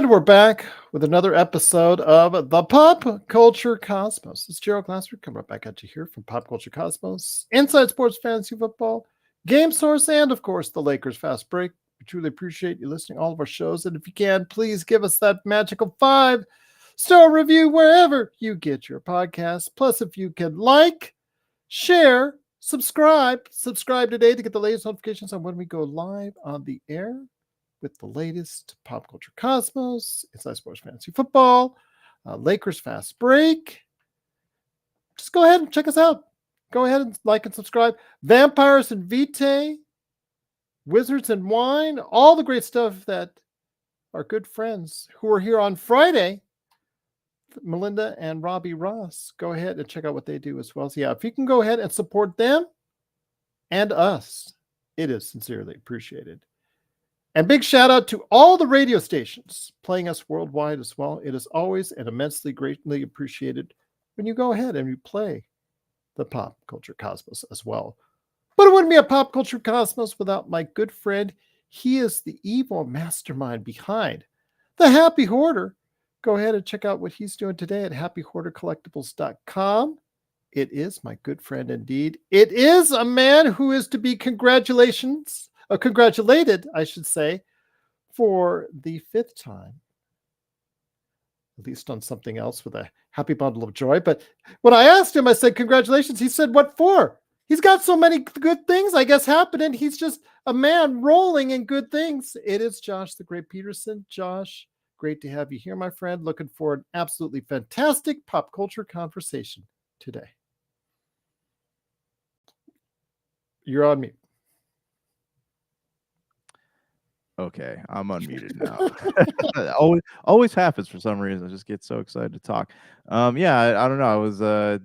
And we're back with another episode of the Pop Culture Cosmos. It's Gerald Glassford coming right back at you here from Pop Culture Cosmos, Inside Sports Fantasy Football, Game Source, and of course the Lakers Fast Break. We truly appreciate you listening to all of our shows. And if you can, please give us that magical 5-star review wherever you get your podcasts. Plus, if you can share, subscribe today to get the latest notifications on when we go live on the air with the latest Pop Culture Cosmos, Inside Sports Fantasy Football, Lakers Fast Break. Just go ahead and check us out. Go ahead and like and subscribe. Vampires and Vitae, Wizards and Wine, all the great stuff that our good friends who are here on Friday, Melinda and Robbie Ross, go ahead and check out what they do as well. So yeah, if you can go ahead and support them and us, it is sincerely appreciated. And big shout out to all the radio stations playing us worldwide as well. It is always and immensely greatly appreciated when you go ahead and you play the Pop Culture Cosmos as well. But it wouldn't be a Pop Culture Cosmos without my good friend. He is the evil mastermind behind the Happy Hoarder. Go ahead and check out what he's doing today at happyhoardercollectibles.com. It is my good friend indeed. It is a man who is to be congratulated, I should say, for the 5th time, at least on something else with a happy bundle of joy. But when I asked him, I said, congratulations. He said, what for? He's got so many good things, I guess, happening. He's just a man rolling in good things. It is Josh the Great Peterson. Josh, great to have you here, my friend. Looking for an absolutely fantastic pop culture conversation today. You're on mute. Okay, I'm unmuted now. always happens for some reason. I just get so excited to talk. Yeah, I don't know. I was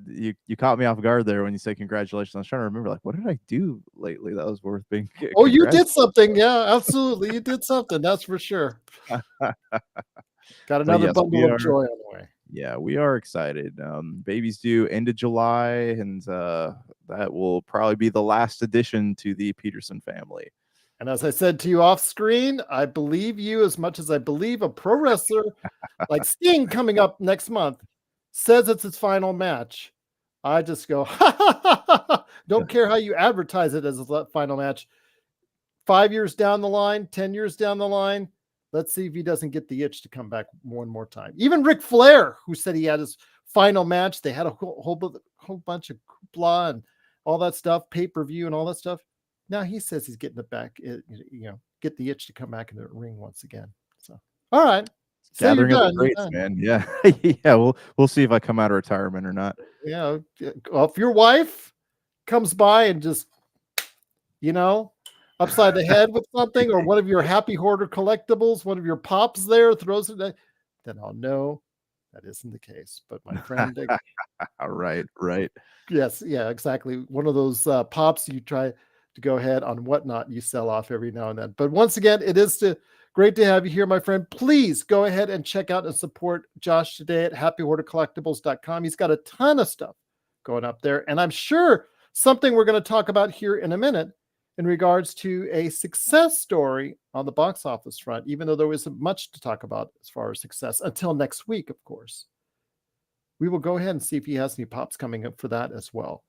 you caught me off guard there when you said congratulations. I was trying to remember, like, what did I do lately that was worth being? Oh, you did something. Yeah, absolutely. You did something. That's for sure. Got another bundle of joy on the way. Yeah, we are excited. Baby's due end of July, and that will probably be the last addition to the Peterson family. And as I said to you off screen, I believe you as much as I believe a pro wrestler like Sting coming up next month says it's his final match. I just go, don't care how you advertise it as a final match. 5 years down the line, 10 years down the line, let's see if he doesn't get the itch to come back one more time. Even Ric Flair, who said he had his final match, they had a whole bunch of hoopla and all that stuff, pay-per-view and all that stuff. Now he says he's getting it back, get the itch to come back into the ring once again. So, all right. Gathering of the greats, man. Yeah. Yeah. We'll see if I come out of retirement or not. Yeah. Well, if your wife comes by and just, upside the head with something, or one of your Happy Hoarder collectibles, one of your pops there throws it, then I'll know that isn't the case. But my friend. Right. Yes. Yeah, exactly. One of those pops you try to go ahead on whatnot you sell off every now and then. But once again, it is great to have you here, my friend. Please go ahead and check out and support Josh today at happyhoardercollectibles.com. He's got a ton of stuff going up there, and I'm sure something we're going to talk about here in a minute in regards to a success story on the box office front, even though there isn't much to talk about as far as success until next week, of course. We will go ahead and see if he has any pops coming up for that as well.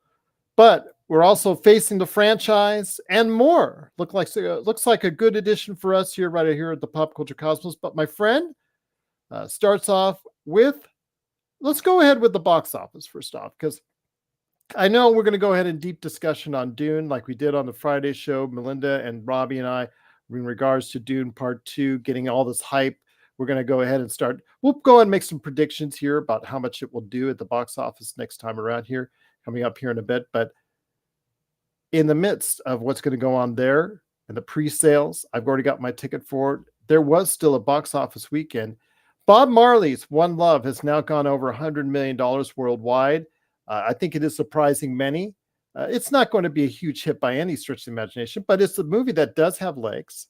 But we're also facing the franchise and more. Looks like a good addition for us right here at the Pop Culture Cosmos. But my friend starts off with, let's go ahead with the box office first off, because I know we're going to go ahead in deep discussion on Dune like we did on the Friday show, Melinda and Robbie and I, in regards to Dune Part 2, getting all this hype. We're going to go ahead and we'll go and make some predictions here about how much it will do at the box office next time around here, coming up here in a bit. But in the midst of what's going to go on there and the pre-sales, I've already got my ticket for it. There was still a box office weekend. Bob Marley's One Love has now gone over $100 million worldwide. I think it is surprising many. It's not going to be a huge hit by any stretch of the imagination, but it's a movie that does have legs.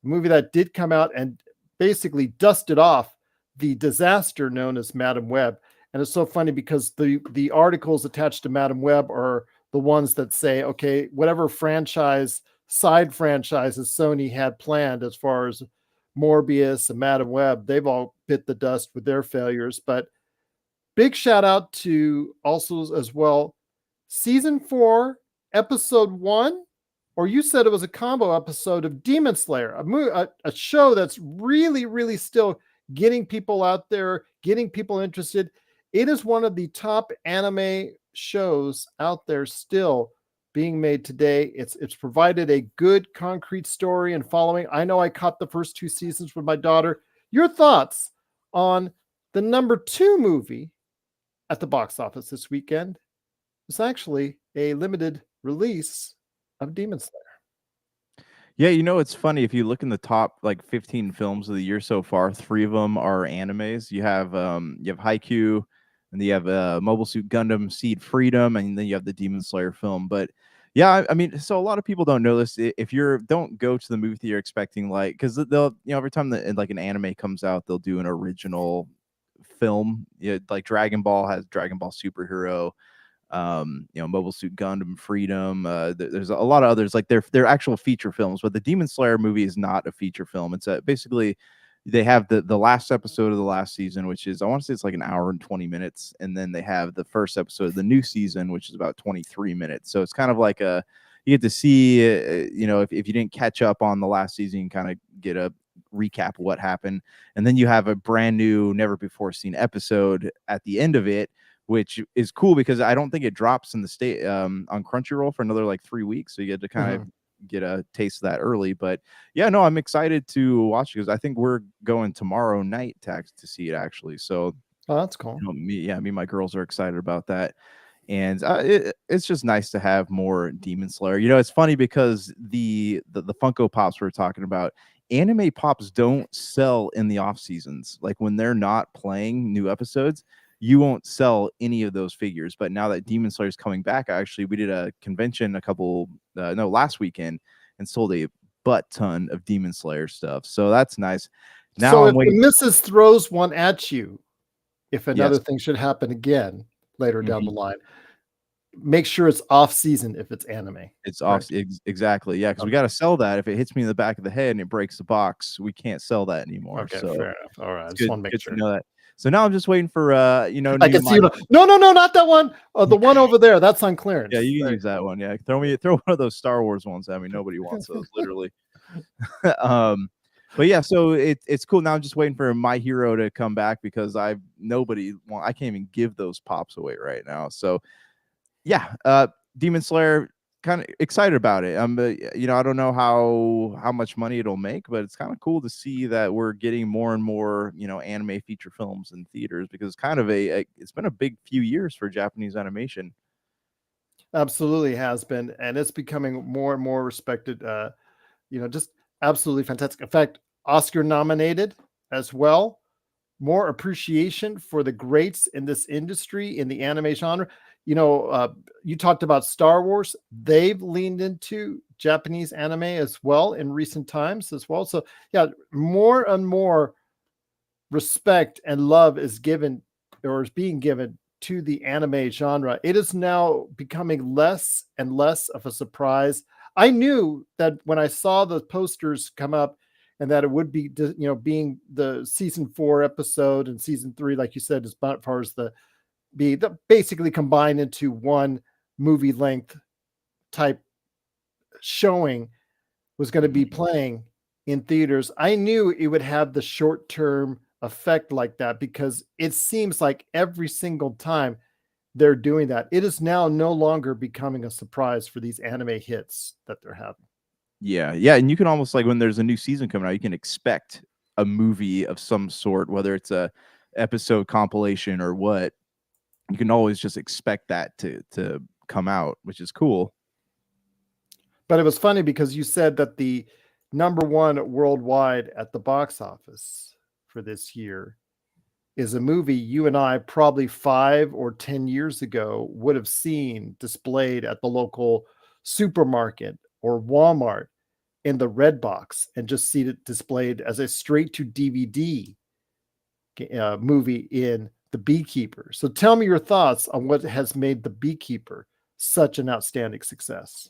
A movie that did come out and basically dusted off the disaster known as Madam Web. And it's so funny because the articles attached to Madam Web are the ones that say, okay, whatever side franchises Sony had planned as far as Morbius and Madam Web, they've all bit the dust with their failures. But big shout out to also as well season 4, episode 1, or you said it was a combo episode of Demon Slayer, a show that's really, really still getting people out there, getting people interested. It is one of the top anime shows out there still being made today. It's provided a good concrete story and following. I know I caught the first 2 seasons with my daughter. Your thoughts on the number 2 movie at the box office this weekend? It's actually a limited release of Demon Slayer. Yeah, it's funny if you look in the top like 15 films of the year so far, 3 of them are animes. You have Haikyuu, and then you have Mobile Suit Gundam Seed Freedom, and then you have the Demon Slayer film. But yeah, I mean, so a lot of people don't know this. If you're don't go to the movie theater expecting like, because they'll every time that like an anime comes out, they'll do an original film. Yeah, like Dragon Ball has Dragon Ball Superhero. Mobile Suit Gundam Freedom. There's a lot of others, like they're actual feature films, but the Demon Slayer movie is not a feature film. It's basically they have the last episode of the last season, which is I want to say it's like an hour and 20 minutes, and then they have the first episode of the new season, which is about 23 minutes. So it's kind of like you get to see, if you didn't catch up on the last season, you kind of get a recap of what happened, and then you have a brand new, never before seen episode at the end of it, which is cool because I don't think it drops in the state on Crunchyroll for another like 3 weeks. So you get to kind of get a taste of that early. But yeah, no, I'm excited to watch it because I think we're going tomorrow night to see it actually. So that's cool. Me and my girls are excited about that. And it's just nice to have more Demon Slayer. It's funny because the Funko Pops we're talking about, anime pops don't sell in the off seasons. Like when they're not playing new episodes, you won't sell any of those figures. But now that Demon Slayer is coming back, actually, we did a convention last weekend and sold a butt ton of Demon Slayer stuff. So that's nice. Now so I'm if waiting. the missus throws one at you, if another Yes. thing should happen again later down the line, make sure it's off season if it's anime. It's off. Exactly. Yeah. Because we got to sell that. If it hits me in the back of the head and it breaks the box, we can't sell that anymore. Okay, So fair enough. All right. I it's just good, want to make good sure. to know that. So now I'm just waiting for I can see no, not that one. The one over there. That's on clearance. Yeah, you can use that one. Yeah, throw one of those Star Wars ones at me. Nobody wants those, literally. But yeah, so it's cool. Now I'm just waiting for My Hero to come back because I can't even give those pops away right now. So yeah, Demon Slayer, kind of excited about it. I don't know how much money it'll make, but it's kind of cool to see that we're getting more and more, anime feature films in theaters because it's kind of it's been a big few years for Japanese animation. Absolutely has been, and it's becoming more and more respected. Just absolutely fantastic. In fact, Oscar nominated as well. More appreciation for the greats in this industry in the anime genre. You talked about Star Wars. They've leaned into Japanese anime as well in recent times as well. So yeah, more and more respect and love is given or is being given to the anime genre. It is now becoming less and less of a surprise. I knew that when I saw the posters come up and that it would be, being the season 4 episode and season 3, like you said, as far as basically combined into one movie length type showing was going to be playing in theaters. I knew it would have the short-term effect like that because it seems like every single time they're doing that, it is now no longer becoming a surprise for these anime hits that they're having. Yeah, and you can almost like when there's a new season coming out, you can expect a movie of some sort, whether it's a episode compilation or what. You can always just expect that to come out, which is cool. But it was funny because you said that the number 1 worldwide at the box office for this year is a movie you and I probably 5 or 10 years ago would have seen displayed at the local supermarket or Walmart in the red box and just see it displayed as a straight to DVD movie in The Beekeeper. So tell me your thoughts on what has made The Beekeeper such an outstanding success.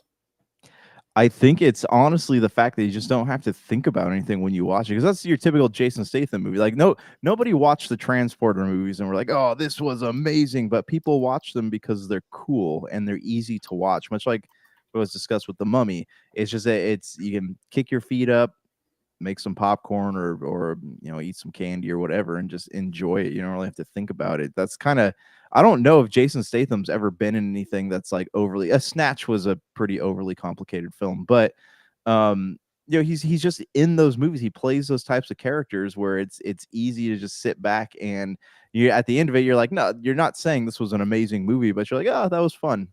I think it's honestly the fact that you just don't have to think about anything when you watch it, because that's your typical Jason Statham movie. Like, nobody watched the Transporter movies and we're like, "Oh, this was amazing," but people watch them because they're cool and they're easy to watch. Much like what was discussed with The Mummy. It's just that you can kick your feet up, make some popcorn, or eat some candy or whatever, and just enjoy it. You don't really have to think about it. That's kind of, I don't know if Jason Statham's ever been in anything that's like overly. A Snatch was a pretty overly complicated film, but he's just in those movies. He plays those types of characters where it's easy to just sit back, and you at the end of it, you're like, no, you're not saying this was an amazing movie, but you're like, oh, that was fun.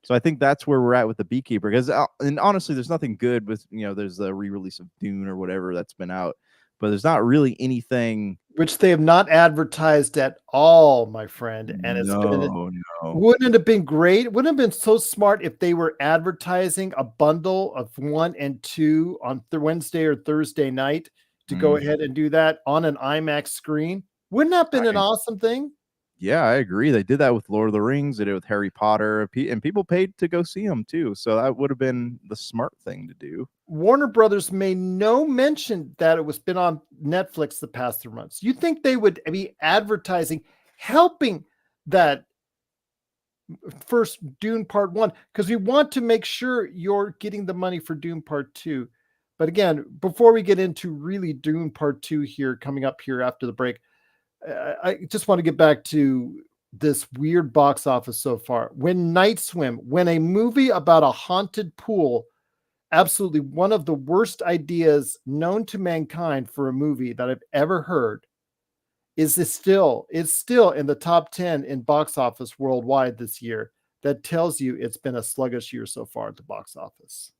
So I think that's where we're at with The Beekeeper, because and honestly, there's nothing good with, there's the re-release of Dune or whatever that's been out, but there's not really anything. Which they have not advertised at all, my friend. And No, no. wouldn't it have been great? Wouldn't it have been so smart if they were advertising a bundle of 1 and 2 on Wednesday or Thursday night to go ahead and do that on an IMAX screen? Wouldn't that have been an awesome thing? Yeah, I agree. They did that with Lord of the Rings. They did it with Harry Potter, and people paid to go see them too. So that would have been the smart thing to do. Warner Brothers made no mention that it was been on Netflix the past 3 months. You think they would be advertising, helping that first Dune Part 1, because we want to make sure you're getting the money for Dune Part 2. But again, before we get into really Dune Part 2 here, coming up here after the break, I just want to get back to this weird box office so far. When Night Swim, when a movie about a haunted pool, absolutely one of the worst ideas known to mankind for a movie that I've ever heard, it's still in the top 10 in box office worldwide this year. That tells you it's been a sluggish year so far at the box office.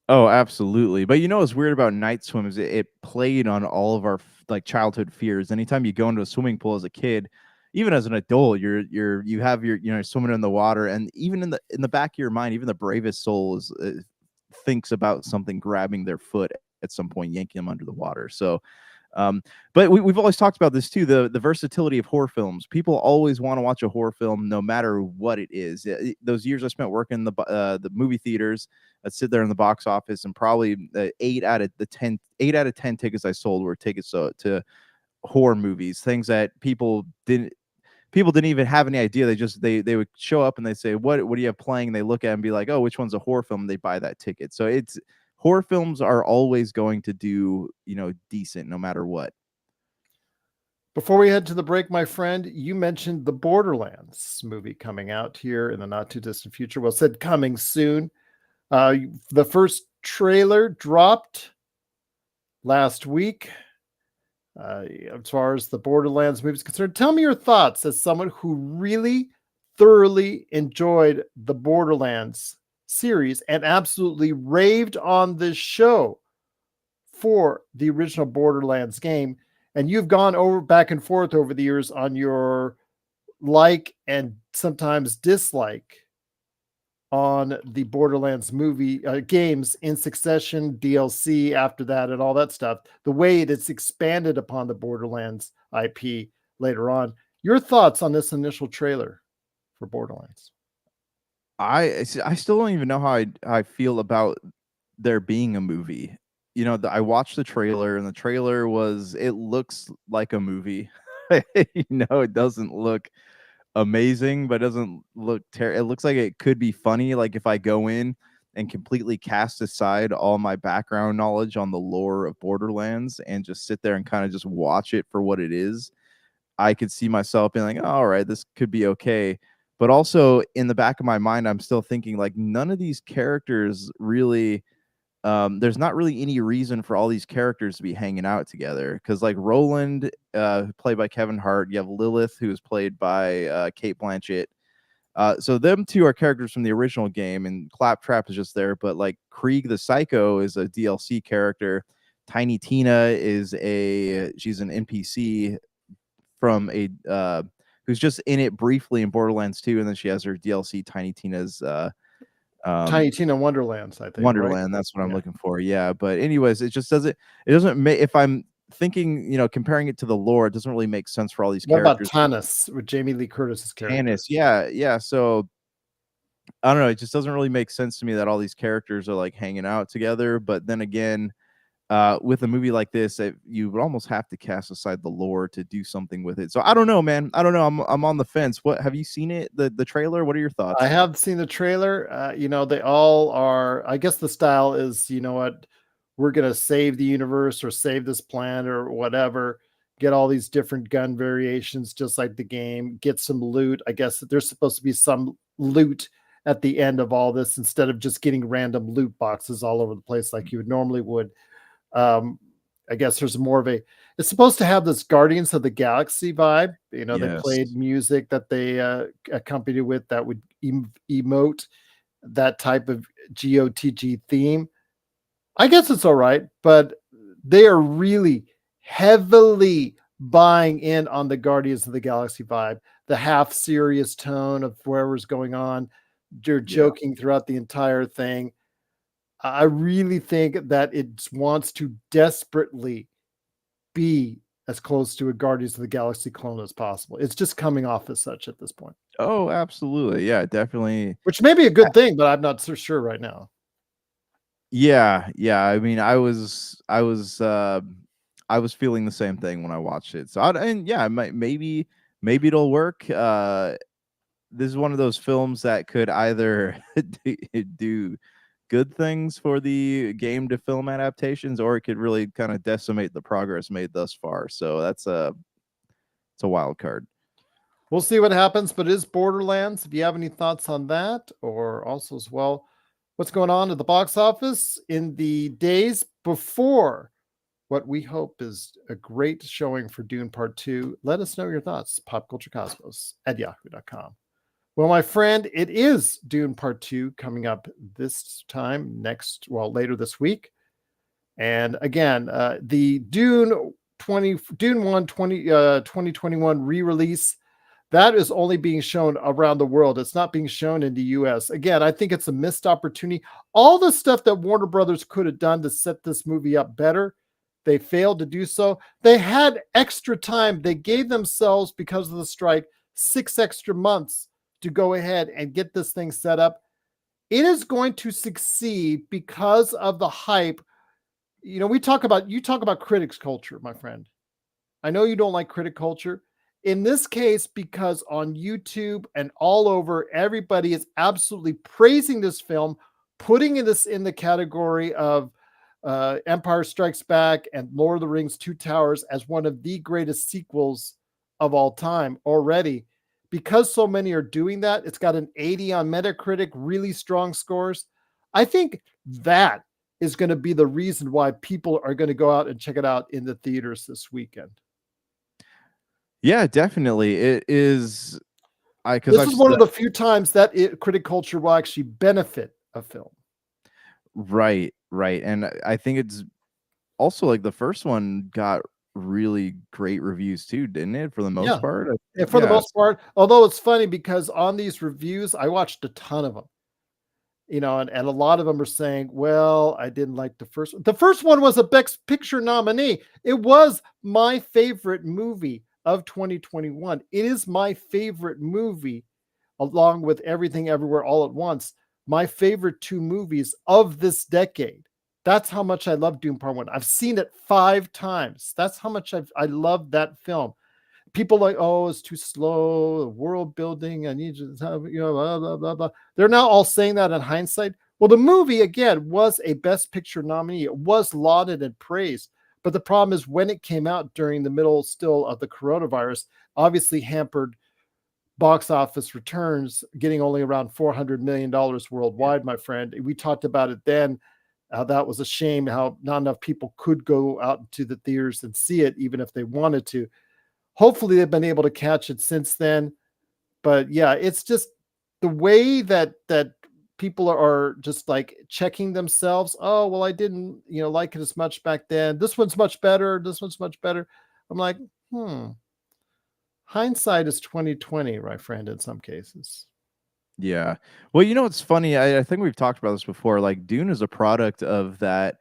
Oh, absolutely. But what's weird about Night Swim is it played on all of our like childhood fears. Anytime you go into a swimming pool as a kid, even as an adult, you have your swimming in the water, and even in the back of your mind, even the bravest soul thinks about something grabbing their foot at some point, yanking them under the water. So but we've always talked about this too, the versatility of horror films. People always want to watch a horror film no matter what it is. Those years I spent working in the movie theaters, I'd sit there in the box office, and probably 8 out of 10 tickets I sold were tickets to horror movies, things that people didn't even have any idea. They would show up and they say, what do you have playing? And they look at it and be like, oh, which one's a horror film? And they buy that ticket. So horror films are always going to do, decent no matter what. Before we head to the break, my friend, you mentioned the Borderlands movie coming out here in the not too distant future. Well, said coming soon. The first trailer dropped last week. As far as the Borderlands movie is concerned, tell me your thoughts as someone who really thoroughly enjoyed the Borderlands series and absolutely raved on this show for the original Borderlands game. And you've gone back and forth over the years on your like and sometimes dislike on the Borderlands movie games in succession, DLC after that, and all that stuff. The way it's expanded upon the Borderlands IP later on. Your thoughts on this initial trailer for Borderlands? I still don't even know how I feel about there being a movie. I watched the trailer, and the trailer it looks like a movie. It doesn't look amazing, but it doesn't look it looks like it could be funny. Like if I go in and completely cast aside all my background knowledge on the lore of Borderlands and just sit there and kind of just watch it for what it is, I could see myself being like, oh, all right, this could be okay. But also in the back of my mind, I'm still thinking like none of these characters really, there's not really any reason for all these characters to be hanging out together. Because like Roland, played by Kevin Hart, you have Lilith, who is played by Kate Blanchett. So them two are characters from the original game, and Claptrap is just there. But like Krieg the Psycho is a DLC character. Tiny Tina she's an NPC from who's just in it briefly in Borderlands 2, and then she has her DLC Tiny Tina's Tiny Tina Wonderlands, I think. Wonderland, right? that's what I'm looking for. Yeah, but anyways, it doesn't make, if I'm thinking, comparing it to the lore, it doesn't really make sense for all these What characters. about Tanis with Jamie Lee Curtis's character? Tanis, yeah. So I don't know, it just doesn't really make sense to me that all these characters are like hanging out together. But then again, with a movie like this, you would almost have to cast aside the lore to do something with it. So I don't know, man. I don't know. I'm on the fence. What, have you seen it? The trailer? What are your I thoughts? have seen the trailer. They all are. I guess the style is, you know what, we're gonna save the universe or save this planet or whatever. Get all these different gun variations, just like the game. Get some loot. I guess there's supposed to be some loot at the end of all this instead of just getting random loot boxes all over the place like you would normally would. Um, I guess there's more of a. It's supposed to have this Guardians of the Galaxy vibe. They Yes. played music that they accompanied with that would emote that type of GOTG theme. I guess it's all right, but they are really heavily buying in on the Guardians of the Galaxy vibe, the half serious tone of whatever's going on. You're Yeah. joking throughout the entire thing. I really think that it wants to desperately be as close to a Guardians of the Galaxy clone as possible. It's just coming off as such at this point, Oh, absolutely. Yeah, definitely. which may be a good thing, but I'm not so sure right now. Yeah, yeah. I mean, I was feeling the same thing when I watched it. So, and yeah, maybe it'll work. This is one of those films that could either do good things for the game to film adaptations, or it could really kind of decimate the progress made thus far. So that's it's a wild card. We'll see what happens, but it is Borderlands. If you have any thoughts on that, or also as well, what's going on at the box office in the days before what we hope is a great showing for Dune Part 2, let us know your thoughts. Popculturecosmos at yahoo.com. Well, my friend, it is Dune Part 2 coming up this time later this week. And again, the Dune 1 2021 re-release, that is only being shown around the world. It's not being shown in the US. Again, I think it's a missed opportunity. All the stuff that Warner Brothers could have done to set this movie up better, they failed to do so. They had extra time. They gave themselves, because of the strike, 6 extra months to go ahead and get this thing set up. It is going to succeed because of the hype. You talk about critics culture, my friend. I know you don't like critic culture. In this case, because on YouTube and all over, everybody is absolutely praising this film, putting this in the category of Empire Strikes Back and Lord of the Rings Two Towers as one of the greatest sequels of all time already. Because so many are doing that, it's got an 80 on Metacritic, really strong scores. I think that is going to be the reason why people are going to go out and check it out in the theaters this weekend. Yeah, definitely. It is. Because This I've is one of the few times that critic culture will actually benefit a film. right, right, and I think it's also like the first one got really great reviews too, didn't it? For the most Yeah. part, And for the yeah, most part, although it's funny because on these reviews, I watched a ton of them, and a lot of them are saying, well, I didn't like the first one. The first one was a Best Picture nominee. It was my favorite movie of 2021. It is my favorite movie, along with Everything Everywhere All at Once, my favorite two movies of this decade. That's how much I love Dune Part 1. I've seen it 5 times. That's how much I love that film. People like, oh, it's too slow, world building. I need you to have, blah, blah, blah, blah. They're now all saying that in hindsight. Well, the movie, again, was a Best Picture nominee. It was lauded and praised. But the problem is when it came out during the middle still of the coronavirus, obviously hampered box office returns, getting only around $400 million worldwide, my friend. We talked about it then. How that was a shame, how not enough people could go out to the theaters and see it, even if they wanted to. Hopefully they've been able to catch it since then. But yeah, it's just the way that people are just like checking themselves. Oh, well, I didn't, like it as much back then. This one's much better. This one's much better. I'm like, hindsight is 2020, my friend, in some cases. yeah. Well, you know what's funny? I think we've talked about this before. Like Dune is a product of that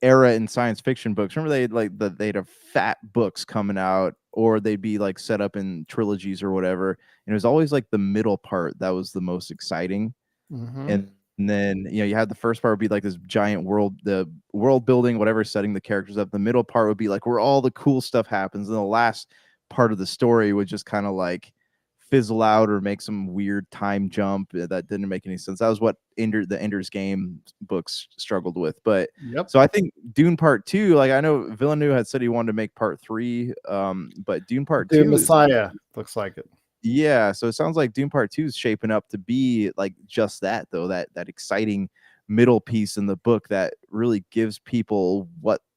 era in science fiction books. Remember they'd have fat books coming out or they'd be like set up in trilogies or whatever. And it was always like the middle part that was the most exciting. Hmm. And then, you had the first part would be like this giant world, the world building, whatever, setting the characters up. The middle part would be like where all the cool stuff happens. And the last part of the story would just kind of like fizzle out or make some weird time jump that didn't make any sense. That was what the Ender's Game books struggled with. But Yep. so I think Dune Part 2, like I know Villeneuve had said he wanted to make Part 3, but Dune Part Dune 2, Messiah looks like it. yeah, so it sounds like Dune Part 2 is shaping up to be like just that though, that exciting middle piece in the book that really gives people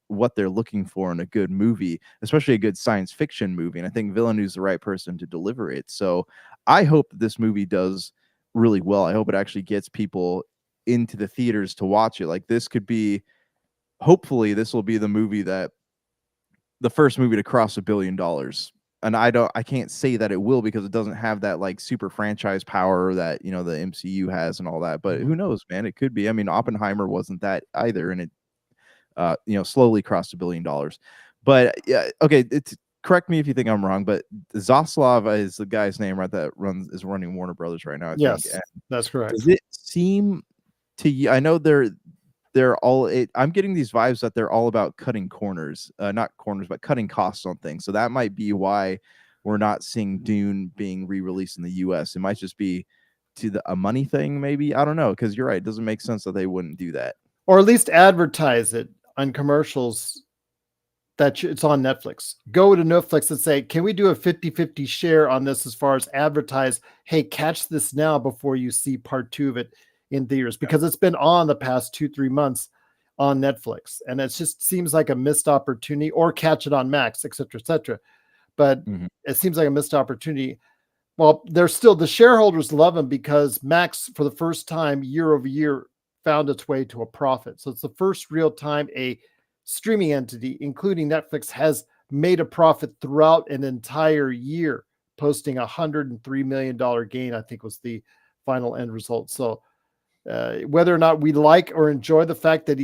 what they're looking for in a good movie, especially a good science fiction movie. And I think Villeneuve's the right person to deliver it. So I hope that this movie does really well. I hope it actually gets people into the theaters to watch it. Like this could be, hopefully this will be the first movie to cross $1 billion. And I can't say that it will because it doesn't have that like super franchise power that the MCU has and all that. But Mhm. who knows, man? It could be. I mean, Oppenheimer wasn't that either, and it slowly crossed $1 billion. But yeah, okay, correct me if you think I'm wrong, but Zaslav is the guy's name, right? That is running Warner Brothers right now, I think. Yes, And that's does correct. it seem to you? I know I'm getting these vibes that they're all about cutting corners, not corners, but cutting costs on things. So that might be why we're not seeing Dune being re-released in the US. It might just be a money thing, maybe. I don't know, because you're right, it doesn't make sense that they wouldn't do that. Or at least advertise it on commercials that it's on Netflix. Go to Netflix and say, can we do a 50-50 share on this as far as advertise, hey, catch this now before you see part 2 of it in theaters, because it's been on the past 2-3 months on Netflix. And it just seems like a missed opportunity, or catch it on Max, et cetera, et cetera. But Mhm. it seems like a missed opportunity. Well, the shareholders love them because Max, for the first time year over year, found its way to a profit. So it's the first real time a streaming entity, including Netflix, has made a profit throughout an entire year, posting $103 million gain, I think was the final end result. So whether or not we like or enjoy the fact that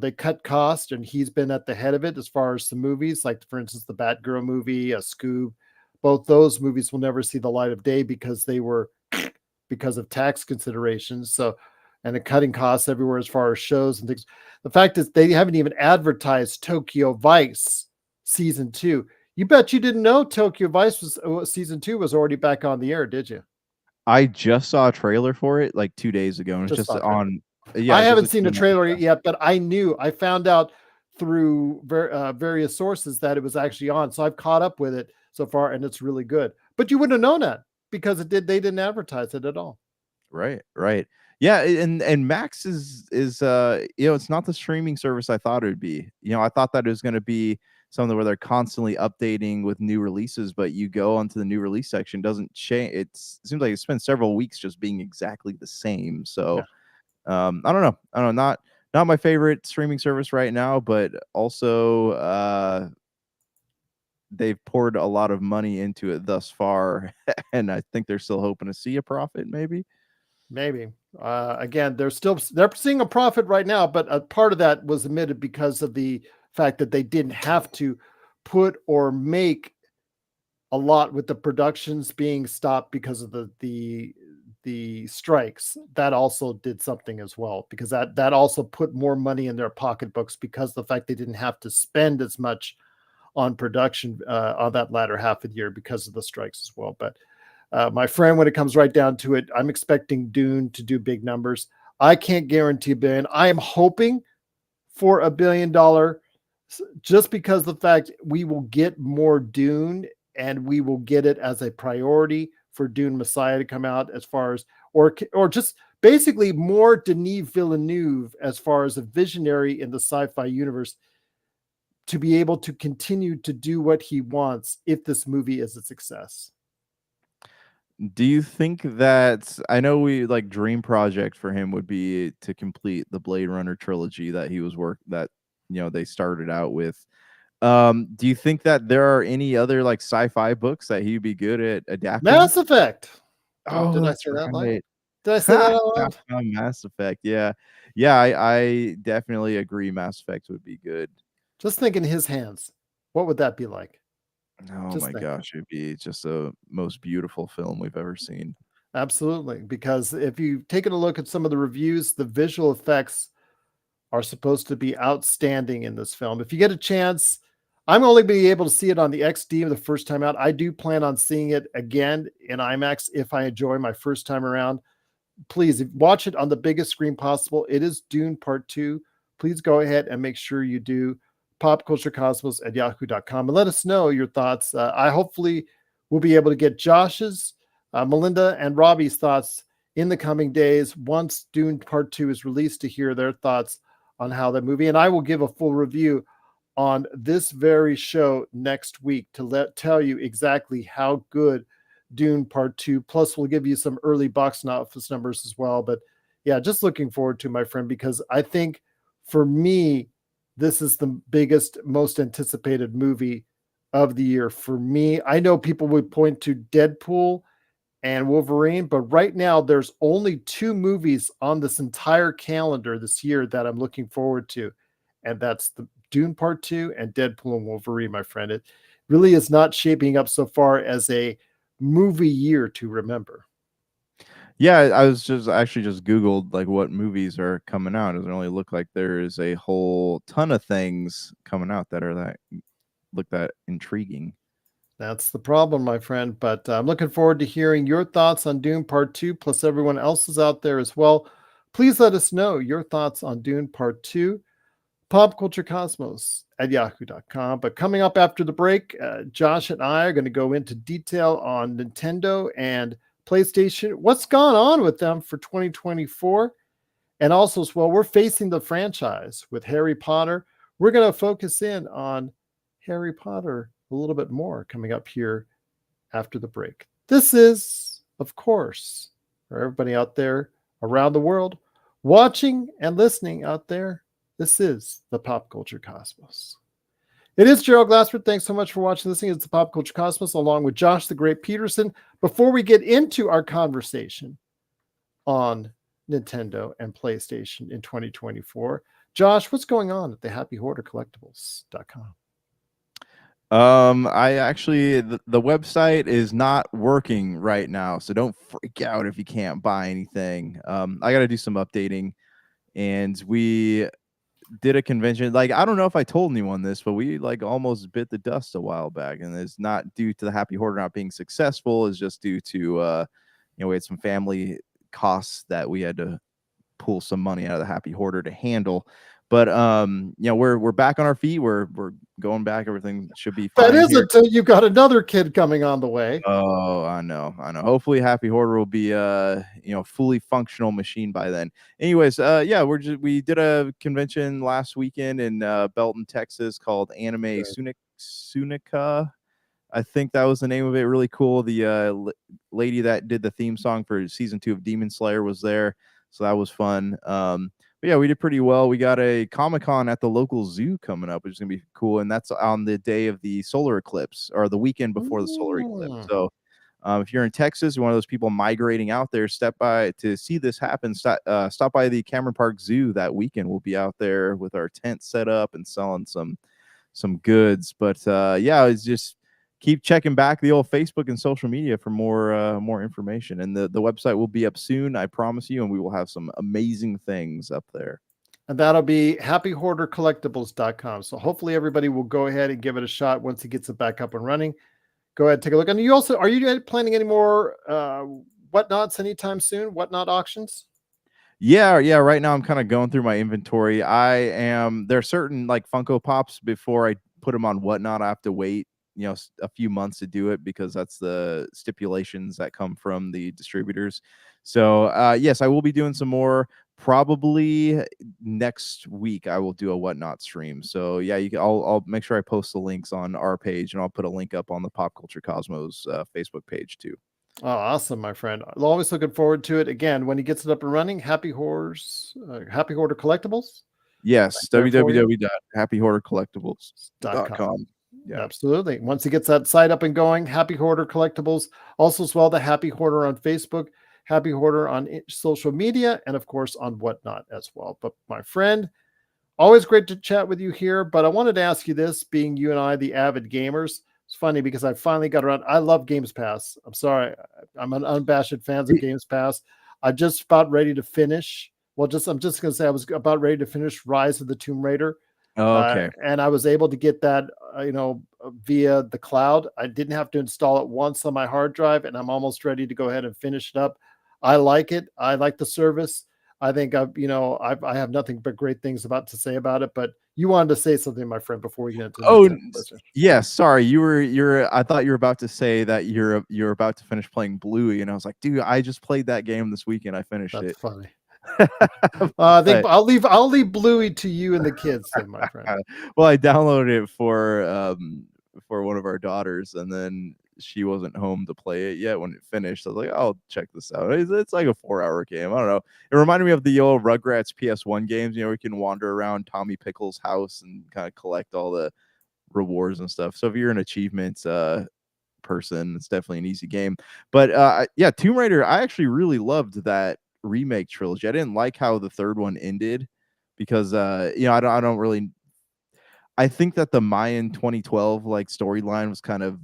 they cut cost and he's been at the head of it as far as the movies, like for instance, the Batgirl movie, Scoob, both those movies will never see the light of day because they were because of tax considerations. So, and the cutting costs everywhere as far as shows and things. The fact is they haven't even advertised Tokyo Vice season 2. You bet you didn't know Tokyo Vice season 2 was already back on the air, did you? I just saw a trailer for it like 2 days ago, and it's Just just saw a trailer. on. Yeah, I it's just haven't a seen the trailer yet, but I found out through various sources that it was actually on. So I've caught up with it so far, and it's really good. But you wouldn't have known that because they didn't advertise it at all. Right, right. Yeah, and Max is it's not the streaming service I thought it would be. I thought that it was gonna be something where they're constantly updating with new releases, but you go onto the new release section, doesn't change. It seems like it's been several weeks just being exactly the same. Yeah, So I don't know. I don't know, not my favorite streaming service right now, but also they've poured a lot of money into it thus far, and I think they're still hoping to see a profit, maybe. maybe. Again, they're seeing a profit right now, but a part of that was admitted because of the fact that they didn't have to put or make a lot with the productions being stopped because of the strikes. That also did something as well, because that also put more money in their pocketbooks because the fact they didn't have to spend as much on production on that latter half of the year because of the strikes as well. But my friend, when it comes right down to it, I'm expecting Dune to do big numbers. I can't guarantee a billion. I am hoping for $1 billion, just because the fact we will get more Dune, and we will get it as a priority for Dune Messiah to come out, as far as or just basically more Denis Villeneuve as far as a visionary in the sci-fi universe, to be able to continue to do what he wants if this movie is a success. Do you think that, I know we like dream project for him would be to complete the Blade Runner trilogy that he was that they started out with. Do you think that there are any other like sci-fi books that he'd be good at adapting? Mass Effect. Oh, Did I that's say that line? right. Did I say that out loud? Mass Effect. Yeah. Yeah, I definitely agree Mass Effect would be good. Just think in his hands. What would that be like? Oh Just my think. gosh, it'd be just the most beautiful film we've ever seen. Absolutely. Because if you've taken a look at some of the reviews, the visual effects are supposed to be outstanding in this film. If you get a chance, I'm only be able to see it on the XD the first time out. I do plan on seeing it again in IMAX if I enjoy my first time around. Please watch it on the biggest screen possible. It is Dune Part 2. Please go ahead and make sure you do popculturecosmos at yahoo.com and let us know your thoughts. I hopefully will be able to get Josh's, Melinda, and Robbie's thoughts in the coming days once Dune Part 2 is released to hear their thoughts on how the movie, and I will give a full review on this very show next week to tell you exactly how good Dune Part 2. Plus, we'll give you some early box office numbers as well. But yeah, just looking forward to, my friend, because I think for me, this is the biggest, most anticipated movie of the year. For me, I know people would point to Deadpool and Wolverine, but right now there's only two movies on this entire calendar this year that I'm looking forward to, and that's the Dune Part 2 and Deadpool and Wolverine, my friend. It really is not shaping up so far as a movie year to remember. Yeah, I was just actually just Googled like what movies are coming out. It doesn't really look like there is a whole ton of things coming out that are that look that intriguing. That's the problem, my friend. But I'm looking forward to hearing your thoughts on Dune Part 2, plus everyone else's out there as well. Please let us know your thoughts on Dune Part 2, popculturecosmos at yahoo.com. But coming up after the break, Josh and I are going to go into detail on Nintendo and PlayStation, what's gone on with them for 2024. And also, as well, we're facing the franchise with Harry Potter. We're going to focus in on Harry Potter a little bit more coming up here after the break. This is, of course, for everybody out there around the world, watching and listening out there, this is the Pop Culture Cosmos. It is Gerald Glassford. Thanks so much for watching and listening. It's the Pop Culture Cosmos along with Josh the Great Peterson. Before we get into our conversation on Nintendo and PlayStation in 2024, Josh, what's going on at the happyhoardercollectibles.com? I actually the website is not working right now, so don't freak out if you can't buy anything. I got to do some updating, and we did a convention. Like, I don't know if I told anyone this, but we like almost bit the dust a while back, and it's not due to the Happy Hoarder not being successful. It's just due to we had some family costs that we had to pull some money out of the Happy Hoarder to handle. But we're back on our feet. We're going back. Everything should be fine. That is here. until you've got another kid coming on the way. Oh, I know. Hopefully Happy Hoarder will be fully functional machine by then. Anyways, we did a convention last weekend in Belton, Texas called Anime Sunica. I think that was the name of it. Really cool. The lady that did the theme song for season 2 of Demon Slayer was there, so that was fun. But yeah, we did pretty well. We got a Comic-Con at the local zoo coming up, which is gonna be cool, and that's on the day of the solar eclipse or the weekend before the solar eclipse. So if you're in Texas, you're one of those people migrating out there, step by to see this happen. Stop by the Cameron Park Zoo that weekend. We'll be out there with our tent set up and selling some goods. But it's just keep checking back the old Facebook and social media for more information. And the website will be up soon, I promise you, and we will have some amazing things up there. And that'll be happyhoardercollectibles.com. So hopefully everybody will go ahead and give it a shot once he gets it back up and running. Go ahead, take a look. And you also, are you planning any more whatnots anytime soon? Whatnot auctions? Yeah. Right now I'm kind of going through my inventory. There are certain like Funko Pops before I put them on Whatnot. I have to wait, a few months to do it because that's the stipulations that come from the distributors. So yes, I will be doing some more. Probably next week I will do a Whatnot stream. So yeah, I'll make sure I post the links on our page, and I'll put a link up on the Pop Culture Cosmos Facebook page too. Oh, awesome, my friend. I'm always looking forward to it. Again, when he gets it up and running, Happy Hoarder Collectibles. Yes, www.happyhoardercollectibles.com. Yeah. Absolutely. Once he gets that site up and going, Happy Hoarder Collectibles. Also, as well, the Happy Hoarder on Facebook, Happy Hoarder on social media, and of course on Whatnot as well. But my friend, always great to chat with you here. But I wanted to ask you this, being you and I, the avid gamers. It's funny because I finally got around. I love Games Pass. I'm sorry, I'm an unabashed fans of Y Games Pass. I'm just about ready to finish. Well, just I'm just gonna say I was about ready to finish Rise of the Tomb Raider, Okay. and I was able to get that, via the cloud. I didn't have to install it once on my hard drive, and I'm almost ready to go ahead and finish it up. I like it. I like the service. I think I have nothing but great things about to say about it. But you wanted to say something, my friend, before we get into Oh, Nintendo PlayStation. yeah, sorry, you're I thought you were about to say that you're about to finish playing Bluey, and I was like, "Dude, I just played that game this weekend, I finished That's it." funny. I think But I'll leave Bluey to you and the kids, then, my friend. well, I downloaded it for one of our daughters, and then she wasn't home to play it yet when it finished. I was like, "I'll check this out." It's like a 4-hour game. I don't know. It reminded me of the old Rugrats PS1 games. You know, we can wander around Tommy Pickles' house and kind of collect all the rewards and stuff. So if you're an achievements person, it's definitely an easy game. But yeah, Tomb Raider, I actually really loved that remake trilogy. I didn't like how the third one ended because I don't really I think that the Mayan 2012 like storyline was kind of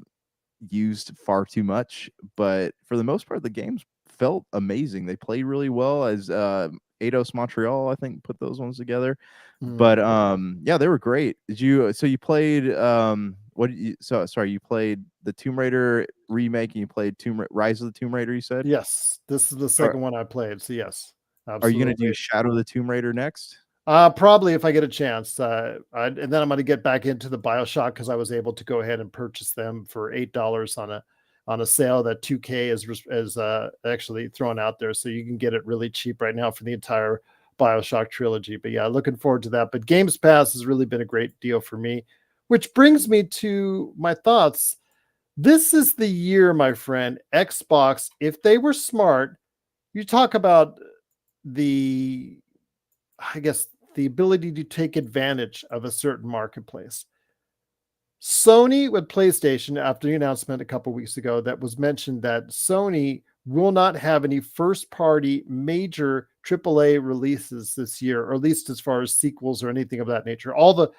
used far too much, but for the most part the games felt amazing. They played really well as Eidos Montreal, I think, put those ones together. Mm. But yeah, they were great. Did you so you played what did you so sorry, you played the Tomb Raider remake and you played Rise of the Tomb Raider, you said? Yes, this is the Are, second one I played. So yes, are you gonna do absolutely. Shadow of the Tomb Raider next? Probably if I get a chance. And then I'm going to get back into the BioShock because I was able to go ahead and purchase them for $8 on a sale that 2K is actually throwing out there, so you can get it really cheap right now for the entire BioShock trilogy. But yeah, looking forward to that. But Games Pass has really been a great deal for me, which brings me to my thoughts. This is the year, my friend. Xbox, if they were smart, you talk about the I guess the ability to take advantage of a certain marketplace. Sony with PlayStation, after the announcement a couple weeks ago, that was mentioned that Sony will not have any first party major AAA releases this year, or at least as far as sequels or anything of that nature. All the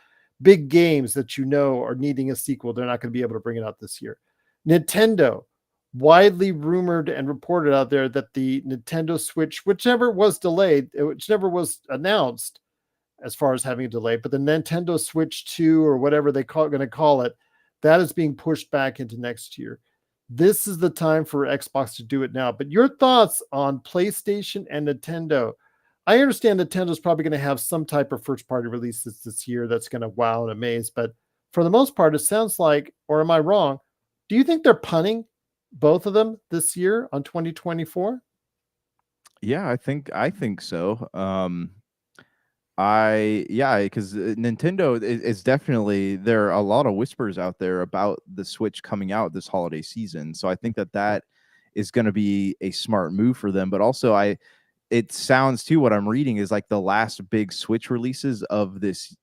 big games that you know are needing a sequel, they're not going to be able to bring it out this year. Nintendo, widely rumored and reported out there that the Nintendo Switch, whichever was delayed, whichever was announced, as far as having a delay, but the Nintendo Switch 2 or whatever going to call it, that is being pushed back into next year. This is the time for Xbox to do it now. But your thoughts on PlayStation and Nintendo? I understand Nintendo's probably going to have some type of first party releases this year that's going to wow and amaze, but for the most part, it sounds like, or am I wrong? Do you think they're punting both of them this year on 2024? Yeah, I think so. I yeah, because Nintendo is definitely there are a lot of whispers out there about the Switch coming out this holiday season. So I think that that is going to be a smart move for them. But also, it sounds too what I'm reading is like the last big Switch releases of this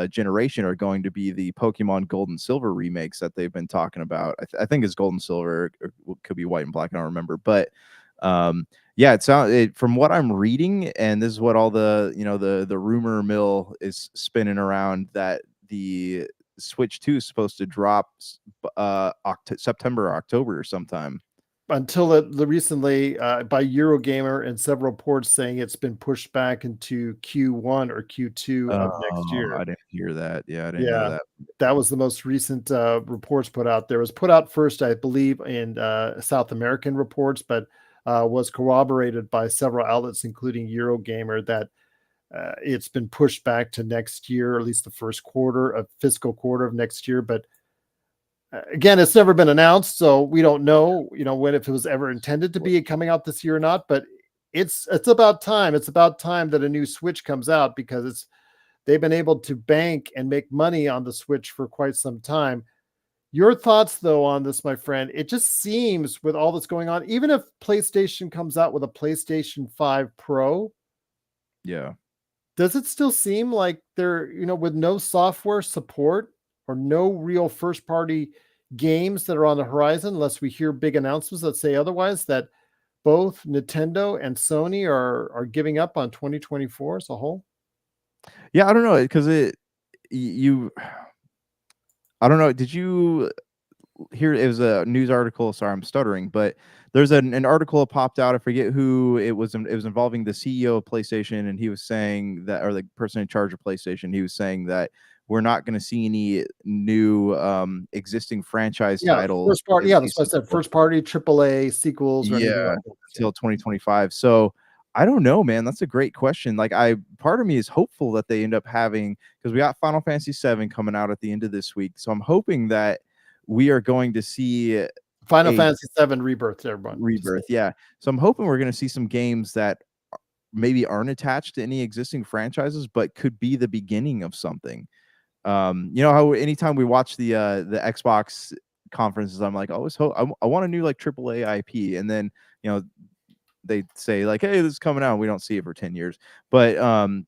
generation are going to be the Pokemon Gold and Silver remakes that they've been talking about. I think it's Gold and Silver, or could be White and Black. I don't remember, but yeah, from what I'm reading, and this is what all the the rumor mill is spinning around, that the Switch 2 is supposed to drop September or October or sometime. Until recently by Eurogamer and several reports saying it's been pushed back into Q1 or Q2 of next Oh, year. I didn't hear that. Yeah, I didn't hear Yeah, that. that was the most recent reports put out there. It was put out first, I believe, in South American reports, but was corroborated by several outlets, including Eurogamer, that it's been pushed back to next year, or at least the first quarter of fiscal quarter of next year. But again, it's never been announced, so we don't know, when, if it was ever intended to be coming out this year or not. But it's about time. It's about time that a new Switch comes out, because they've been able to bank and make money on the Switch for quite some time. Your thoughts, though, on this, my friend? It just seems, with all that's going on, even if PlayStation comes out with a PlayStation 5 Pro, Yeah. does it still seem like they're, with no software support or no real first party games that are on the horizon, unless we hear big announcements that say otherwise, that both Nintendo and Sony are giving up on 2024 as a whole? Yeah, I don't know, because you I don't know. Did you here it was a news article. Sorry, I'm stuttering, but there's an article that popped out. I forget who it was. It was involving the CEO of PlayStation, and he was saying that, or the person in charge of PlayStation, he was saying that we're not going to see any new existing franchise Yeah, titles, first party. at Yeah, that's least what I said. First party AAA sequels or anything yeah, like that. Yeah. until 2025. So I don't know, man. That's a great question. Like, part of me is hopeful that they end up having, because we got Final Fantasy 7 coming out at the end of this week. So I'm hoping that we are going to see Final a Fantasy 7 Rebirth, everyone. Just rebirth. Yeah. So I'm hoping we're going to see some games that maybe aren't attached to any existing franchises, but could be the beginning of something. You know how anytime we watch the Xbox conferences, I'm like, I always hope I want a new like AAA IP, and then you know they say like, hey, this is coming out, and we don't see it for 10 years. But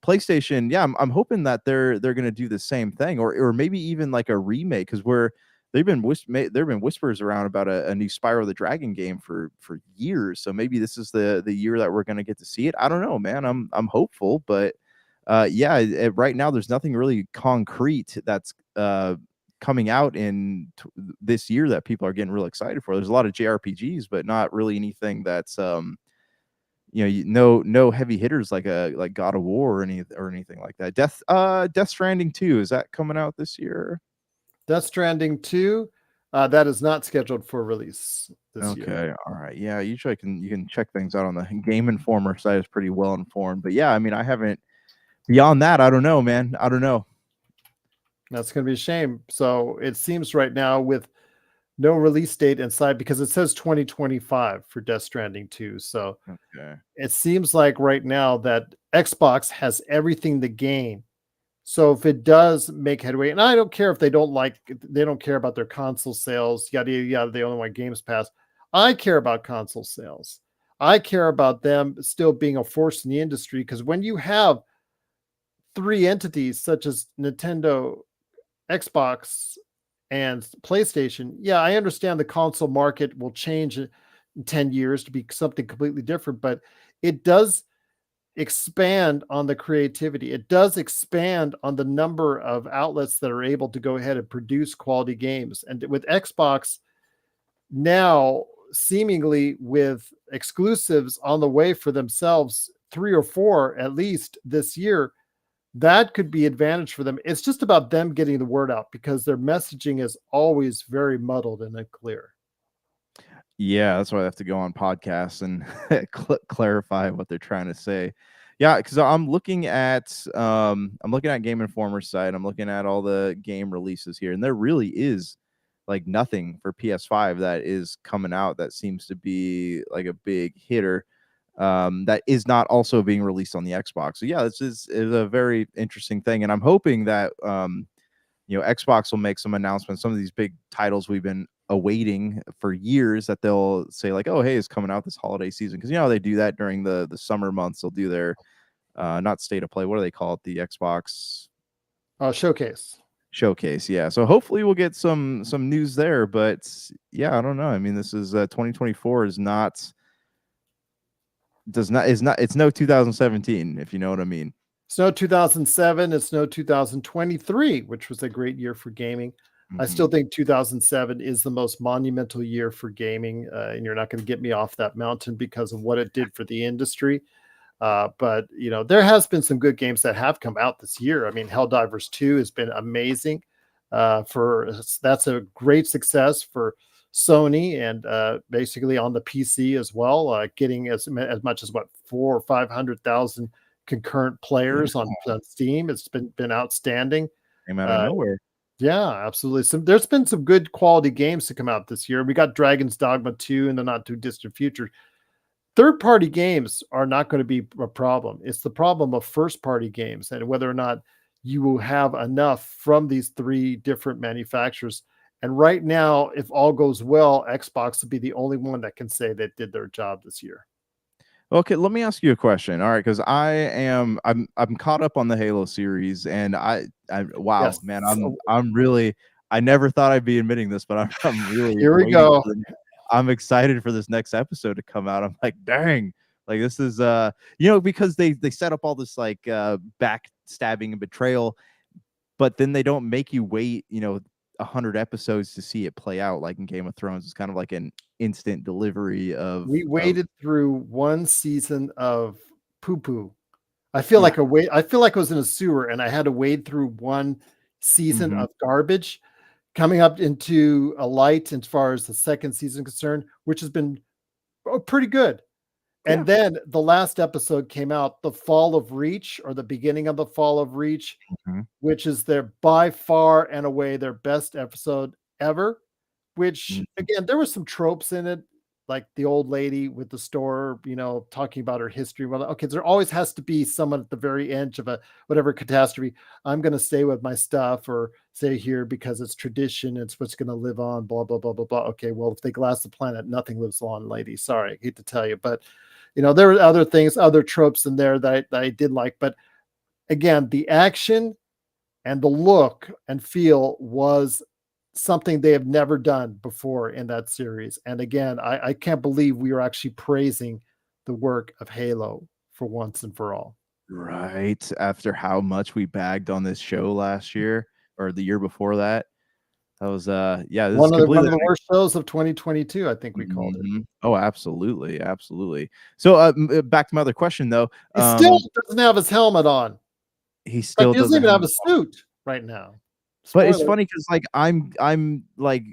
PlayStation, yeah, I'm hoping that they're gonna do the same thing, or maybe even like a remake, because there've been whispers around about a new Spyro the Dragon game for years. So maybe this is the year that we're gonna get to see it. I don't know, man. I'm hopeful, but yeah, right now there's nothing really concrete that's coming out in this year that people are getting real excited for. There's a lot of JRPGs, but not really anything that's no heavy hitters like God of War or anything like that. Death Stranding 2, is that coming out this year? Death Stranding 2, that is not scheduled for release this year. Okay, all right. Yeah, usually you can check things out on the Game Informer site. Is pretty well informed. But yeah, I mean, I haven't beyond that, I don't know, man. I don't know. That's going to be a shame. So it seems right now with no release date inside, because it says 2025 for Death Stranding 2. So Okay. it seems like right now that Xbox has everything to gain. So if it does make headway, and I don't care if they don't care about their console sales, yada yada yada, they only want Games Pass. I care about console sales. I care about them still being a force in the industry, because when you have three entities such as Nintendo, Xbox, and PlayStation, yeah, I understand the console market will change in 10 years to be something completely different, but it does expand on the creativity. It does expand on the number of outlets that are able to go ahead and produce quality games. And with Xbox now seemingly with exclusives on the way for themselves, 3 or 4 at least this year, that could be advantage for them. It's just about them getting the word out, because their messaging is always very muddled and unclear. Yeah, that's why I have to go on podcasts and clarify what they're trying to say. Yeah, because I'm looking at Game Informer's site. I'm looking at all the game releases here, and there really is like nothing for PS5 that is coming out that seems to be like a big hitter. That is not also being released on the Xbox. So yeah, this is a very interesting thing, and I'm hoping that Xbox will make some announcements. Some of these big titles we've been awaiting for years, that they'll say like, oh hey, it's coming out this holiday season, because they do that during the summer months. They'll do their not state of play. What do they call it? The Xbox showcase. Yeah. So hopefully we'll get some news there. But yeah, I don't know. I mean, this is 2024 is not does not is not it's no 2017, if you know what I mean. It's no 2007. It's no 2023, which was a great year for gaming. I still think 2007 is the most monumental year for gaming, and you're not going to get me off that mountain because of what it did for the industry. But there has been some good games that have come out this year. I mean, Helldivers 2 has been amazing. That's a great success for Sony, and basically on the PC as well, getting as much as 400,000 or 500,000 concurrent players on Steam. It's been outstanding. Came out of nowhere. Yeah, absolutely. There's been some good quality games to come out this year. We got Dragon's Dogma 2 in the not too distant future. Third-party games are not going to be a problem. It's the problem of first-party games, and whether or not you will have enough from these three different manufacturers. And right now, if all goes well, Xbox will be the only one that can say they did their job this year. Okay, let me ask you a question. All right, because I'm caught up on the Halo series, and wow, Yes. man, I'm really, I never thought I'd be admitting this, but I'm really Here we go. I'm excited for this next episode to come out. I'm like, dang, like this is because they set up all this like backstabbing and betrayal, but then they don't make you wait, 100 episodes to see it play out like in Game of Thrones. It's kind of like an instant delivery of We of waited through one season of poo poo. I feel yeah. like I feel like I was in a sewer and I had to wade through one season Mhm. of garbage, coming up into a light as far as the second season concerned, which has been pretty good. Yeah. And then the last episode came out, The Fall of Reach, or the beginning of The Fall of Reach, Mhm. which is their by far and away their best episode ever. Which Mhm. again, there were some tropes in it, like the old lady with the store, talking about her history. Well, okay, there always has to be someone at the very edge of a whatever catastrophe. I'm going to stay with my stuff or stay here because it's tradition. It's what's going to live on. Blah blah blah blah blah. Okay, well, if they glass the planet, nothing lives on, lady. Sorry, I hate to tell you, but there were other things, other tropes in there that I did like. But again, the action and the look and feel was something they have never done before in that series. And again, I can't believe we are actually praising the work of Halo for once and for all. Right, after how much we bagged on this show last year or the year before that. That was, yeah, this is One completely of the worst shows of 2022, I think we called it. Mhm. Oh, absolutely, absolutely. So, back to my other question though, He still doesn't have his helmet on. In he fact, still he doesn't doesn't even have have a a suit right now. but it's Spoiler, funny because like, I'm, like,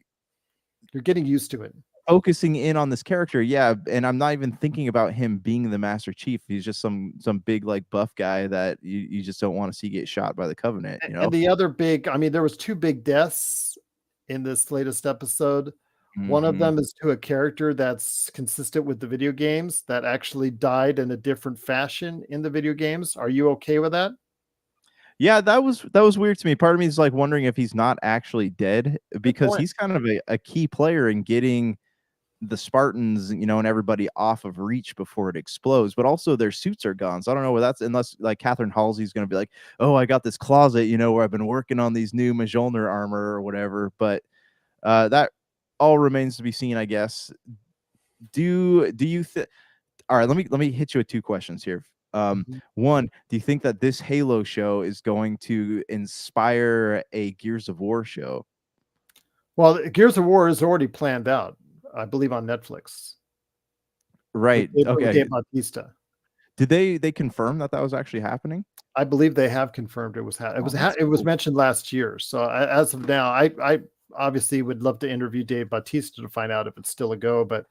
you're getting used to it. focusing in on this character, yeah, and I'm not even thinking about him being the Master Chief. He's just some big, like, buff guy that you just don't wanna see get shot by the Covenant, you And know? the other big, I mean, there was two big deaths in this latest episode. One of Mhm. them is to a character that's consistent with the video games that actually died in a different fashion in the video games. Are you okay with that? Yeah, that was weird to me. Part of me is, like, wondering if he's not actually dead Good because point. he's kind of a key player in getting the Spartans, and everybody off of Reach before it explodes, but also their suits are gone. So I don't know where that's unless like Catherine Halsey's gonna be like, "Oh, I got this closet, where I've been working on these new Mjolnir armor or whatever." But that all remains to be seen, I guess. Do you think? All right, let me hit you with two questions here. Mhm. One, do you think that this Halo show is going to inspire a Gears of War show? Well, Gears of War is already planned out, I believe, on Netflix Right. with Okay. Dave Bautista. Did they confirm that that was actually happening? I believe they have confirmed Oh, that's it was cool. mentioned last year. So as of now, I obviously would love to interview Dave Bautista to find out if it's still a go, but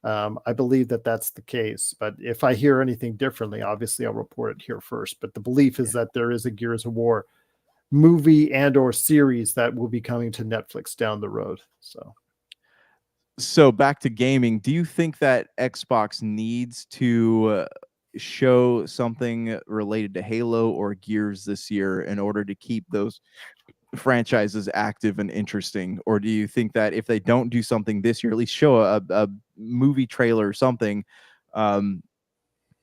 I believe that that's the case. But if I hear anything differently, obviously I'll report it here first. But the belief is that there is a Gears of War movie and or series that will be coming to Netflix down the road. So So back to gaming, do you think that Xbox needs to show something related to Halo or Gears this year in order to keep those franchises active and interesting? Or do you think that if they don't do something this year, at least show a movie trailer or something, um,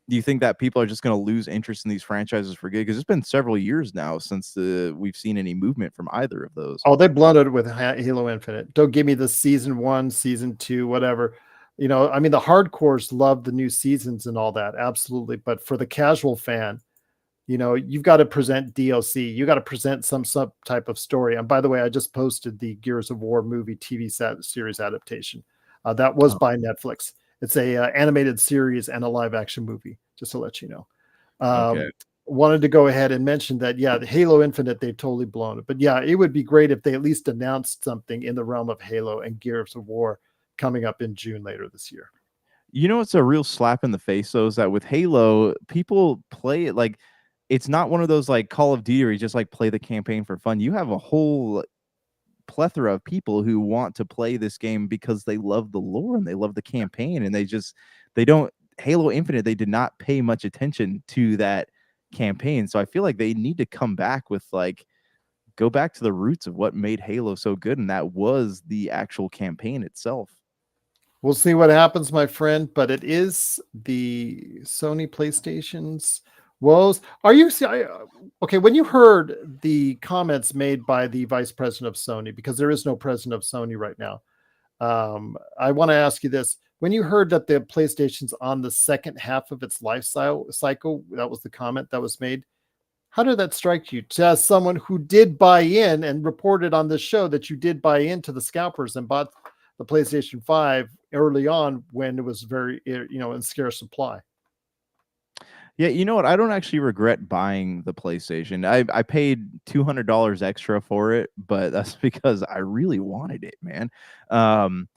do you think that people are just going to lose interest in these franchises for good? Because it's been several years now since we've seen any movement from either of those. oh, they blunted with Halo Infinite. Don't give me the season 1, season 2, whatever. I mean, the hardcores love the new seasons and all that, absolutely. But for the casual fan, you've got to present DLC. You got to present some type of story. And by the way, I just posted the Gears of War movie TV series adaptation. That was Oh, by Netflix. It's a animated series and a live action movie. Just to let you know. okay. Wanted to go ahead and mention that, yeah, the Halo Infinite, they've totally blown it. But yeah, it would be great if they at least announced something in the realm of Halo and Gears of War coming up in June later this year. It's a real slap in the face though, is that with Halo, people play it like it's not one of those like Call of Duty where you just like play the campaign for fun. You have a whole plethora of people who want to play this game because they love the lore and they love the campaign and they don't Halo Infinite, they did not pay much attention to that campaign. So I feel like they need to come back with like go back to the roots of what made Halo so good, and that was the actual campaign itself. We'll see what happens, my friend, but it is the Sony PlayStation's woes. Are you okay? When you heard the comments made by the vice president of Sony, because there is no president of Sony right now, I want to ask you this: when you heard that the PlayStation's on the second half of its life cycle, that was the comment that was made. How did that strike you, as someone who did buy in and reported on this show that you did buy into the scalpers and bought the PlayStation 5 early on when it was very, in scarce supply? Yeah, you know what? I don't actually regret buying the PlayStation. I paid $200 extra for it, but that's because I really wanted it, man. Um,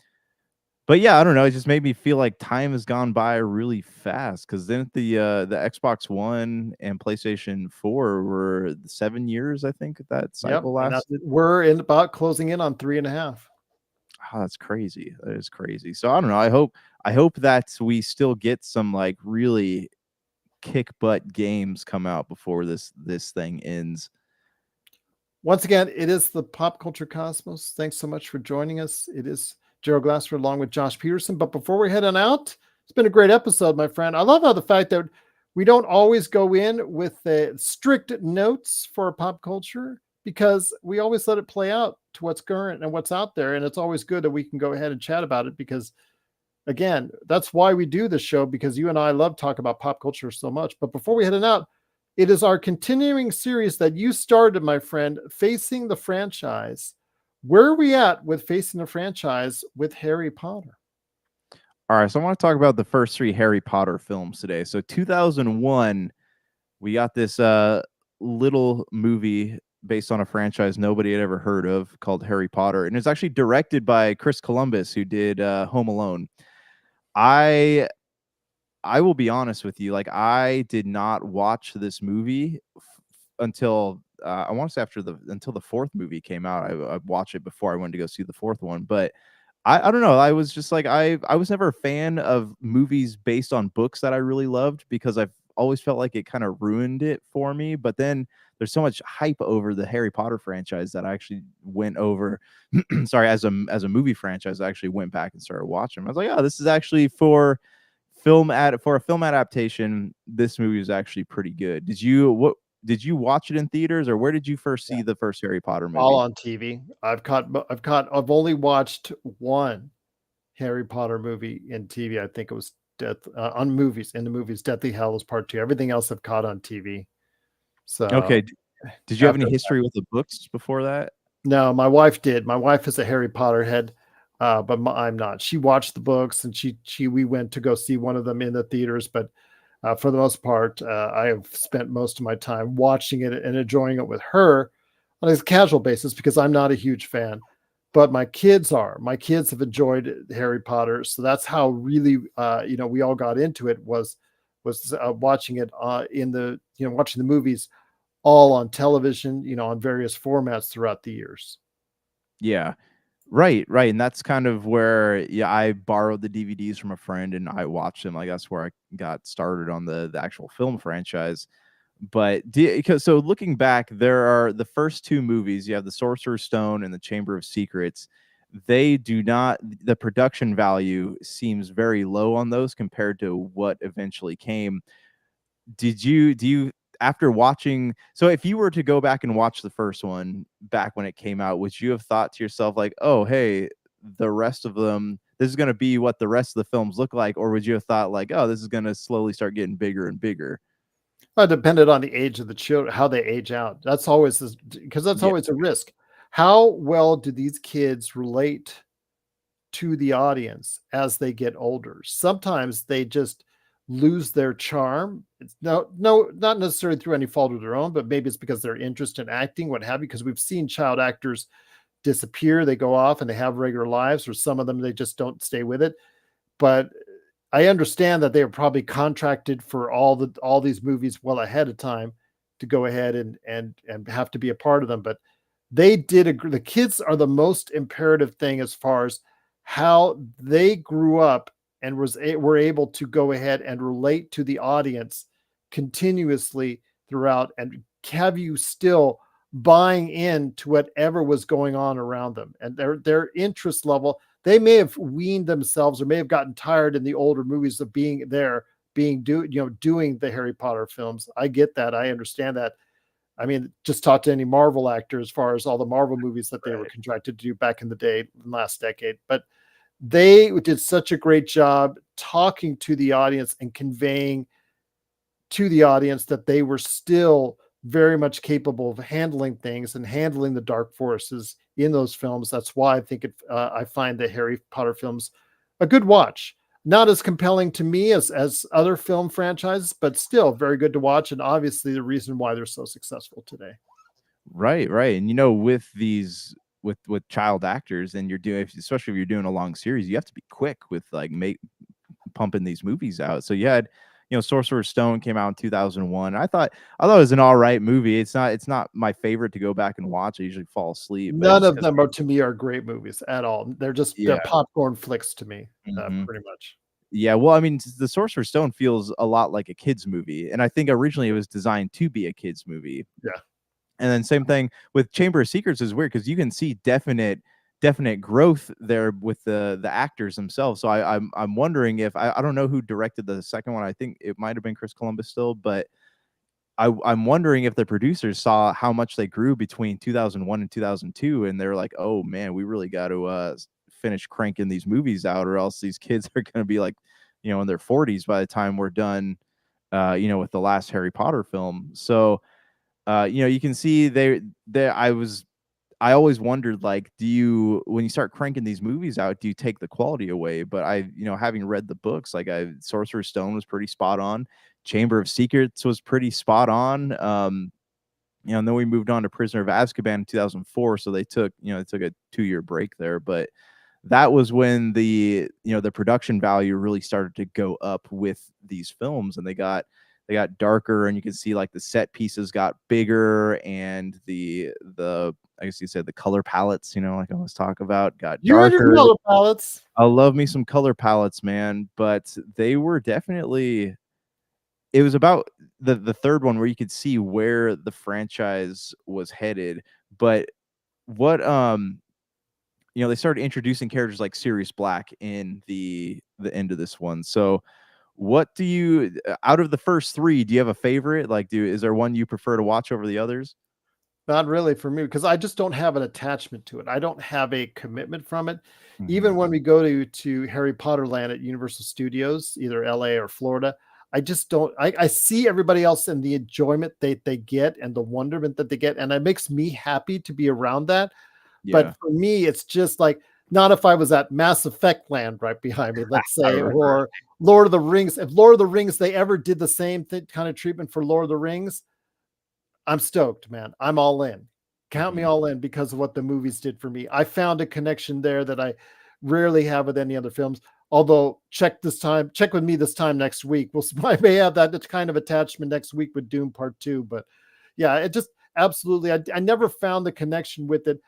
but yeah, I don't know. It just made me feel like time has gone by really fast. Because then the Xbox One and PlayStation 4 were 7 years, I think that Yep, cycle and that's lasted. we're in about closing in on 3.5. Oh, that's crazy. That is crazy. So I don't know. I hope that we still get some like really kick butt games come out before this thing ends. Once again, it is the Pop Culture Cosmos. Thanks so much for joining us. It is Gerald Glassford along with Josh Peterson. But before we head on out, it's been a great episode, my friend. I love how the fact that we don't always go in with the strict notes for pop culture, because we always let it play out to what's current and what's out there. And it's always good that we can go ahead and chat about it, because again, that's why we do this show, because you and I love talking about pop culture so much. But before we head on out, it is our continuing series that you started, my friend, Facing the Franchise. Where are we at with Facing the Franchise with Harry Potter? All right, so I want to talk about the first three Harry Potter films today. So 2001, we got this little movie based on a franchise nobody had ever heard of called Harry Potter, and it's actually directed by Chris Columbus, who did Home Alone. I I will be honest with you, like I did not watch this movie until I want to say until the fourth movie came out. I watched it before I went to go see the fourth one, but I don't know. I was just like I was never a fan of movies based on books that I really loved, because I've always felt like it kind of ruined it for me. But then there's so much hype over the Harry Potter franchise that I actually went over. Sorry, as a movie franchise, I actually went back and started watching. I was like, oh, this is actually for a film adaptation. This movie is actually pretty good. Did you watch it in theaters, or where did you first Yeah, see the first Harry Potter all movie? on TV. I've only watched one Harry Potter movie in TV. I think it was in the movies, Deathly Hallows Part 2. Everything else I've caught on TV. Okay. So Did you have any after history with the books before that? No, my wife did. My wife is a Harry Potter head, but I'm not. She watched the books, and we went to go see one of them in the theaters. But for the most part, I have spent most of my time watching it and enjoying it with her on a casual basis, because I'm not a huge fan. But my kids are. My kids have enjoyed Harry Potter, so that's how really we all got into it, was watching it watching the movies all on television, on various formats throughout the years. Yeah. Right, right, and that's kind of where, yeah, I borrowed the DVDs from a friend and I watched them. Like that's where I got started on the actual film franchise. But because so looking back, there are the first two movies. You have the Sorcerer's Stone and the Chamber of Secrets. They do not. The production value seems very low on those compared to what eventually came. Do you after watching, so if you were to go back and watch the first one back when it came out, would you have thought to yourself like, oh hey, the rest of them, this is going to be what the rest of the films look like, or would you have thought like, oh, this is going to slowly start getting bigger and bigger? It depended on the age of the children, how they age out. That's always because that's Yeah, always a risk. How well do these kids relate to the audience as they get older? Sometimes they just lose their charm. It's no, not necessarily through any fault of their own, but maybe it's because their interest in acting, what have you. Because we've seen child actors disappear, they go off and they have regular lives, or some of them they just don't stay with it. But I understand that they were probably contracted for all these movies well ahead of time to go ahead and have to be a part of them. But they did agree. The kids are the most imperative thing as far as how they grew up and were able to go ahead and relate to the audience continuously throughout, and have you still buying into whatever was going on around them, and their interest level. They may have weaned themselves or may have gotten tired in the older movies of being there, doing the Harry Potter films. I get that. I understand that. I mean, just talk to any Marvel actor as far as all the Marvel movies that they were right. contracted to do back in the day, last decade. But they did such a great job talking to the audience and conveying to the audience that they were still very much capable of handling things and handling the dark forces in those films. That's why I think I find the Harry Potter films a good watch. Not as compelling to me as other film franchises, but still very good to watch. And obviously the reason why they're so successful today. Right, right. And with these with child actors, and you're doing, especially if you're doing a long series, you have to be quick with like pumping these movies out. So you had, Sorcerer's Stone came out in 2001. I thought it was an all right movie. It's not my favorite to go back and watch. I usually fall asleep, but None just of because, them are to me are great movies at all. They're yeah. popcorn flicks to me, Mhm. pretty much. Yeah, well, I mean, the Sorcerer's Stone feels a lot like a kids movie, and I think originally it was designed to be a kids movie. Yeah. And then same thing with Chamber of Secrets is weird because you can see definite growth there with the actors themselves. So I'm wondering if I don't know who directed the second one. I think it might have been Chris Columbus still, but I'm wondering if the producers saw how much they grew between 2001 and 2002, and they're like, oh man, we really got to finish cranking these movies out, or else these kids are going to be like, in their 40s by the time we're done, with the last Harry Potter film. So you can see I always wondered, like, when you start cranking these movies out, do you take the quality away? But having read the books, like Sorcerer's Stone was pretty spot on. Chamber of Secrets was pretty spot on. And then we moved on to Prisoner of Azkaban in 2004. So they took a 2-year break there, but that was when the production value really started to go up with these films, and they got darker, and you can see like the set pieces got bigger, and the I guess you said the color palettes, like I always talk about, got You and your darker. color palettes. I love me some color palettes, man, but they were definitely, it was about the third one where you could see where the franchise was headed. But what they started introducing characters like Sirius Black in the end of this one. So what do you, out of the first three, do you have a favorite? Like, is there one you prefer to watch over the others? Not really for me because I just don't have an attachment to it. I don't have a commitment from it. Even Mhm. when we go to Harry Potter Land at Universal Studios, either LA or Florida, I just don't. I see everybody else and the enjoyment they get and the wonderment that they get, and it makes me happy to be around that. But Yeah. for me, it's just like not if I was at Mass Effect Land right behind me, let's say, Right. or Lord of the Rings. If Lord of the Rings they ever did the same kind of treatment for Lord of the Rings, I'm stoked, man. I'm all in. Count me Mhm. all in because of what the movies did for me. I found a connection there that I rarely have with any other films. Although check with me this time next week. I may have that kind of attachment next week with Dune Part 2. But yeah, it just absolutely, I never found the connection with it.